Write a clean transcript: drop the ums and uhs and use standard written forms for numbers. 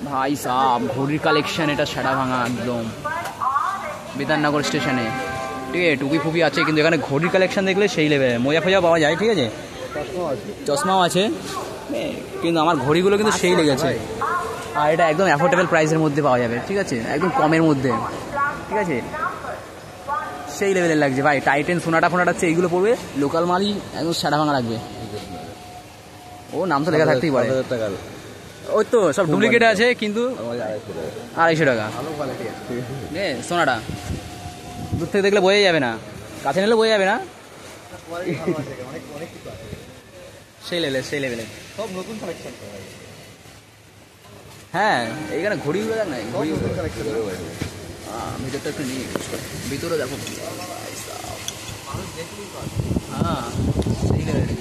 ভাই সাহ ঘড়ির কালেকশন, এটা সেটা ভাঙা একদম বিধাননগর স্টেশনে। ঠিক আছে, টুপি ফুপি আছে, কিন্তু এখানে ঘড়ির কালেকশন দেখলে সেই লেভেল, মোজা ফোজা পাওয়া যায়। ঠিক আছে, চশমাও আছে, কিন্তু আমার ঘড়িগুলো কিন্তু সেই লেগেছে। আর এটা একদম অ্যাফোর্ডেবল প্রাইসের মধ্যে পাওয়া যাবে। ঠিক আছে, একদম কমের মধ্যে। ঠিক আছে, সেই লেভেলের লাগছে ভাই। টাইটেন সোনাটা ফোনাটা হচ্ছে এইগুলো পড়বে, লোকাল মালই একদম সেটা ভাঙা লাগবে। ও নাম তো লেখা থাকতেই পারে। ওই তো সব ডুপ্লিকেট আছে, কিন্তু 250 টাকা সোনাটা। দূর থেকে দেখলে বোঝা যাবে না, কাছে নিলে বোঝা যাবে না। সেই লেভেলের, সেই লেভেলের সব নতুন কালেকশন। হ্যাঁ, এইখানে ঘড়িগুলো দেখ না, ঘড়িগুলো ভিতরটা একটু নিয়ে ভিতরে দেখো। হ্যাঁ, সেই লেভেলের।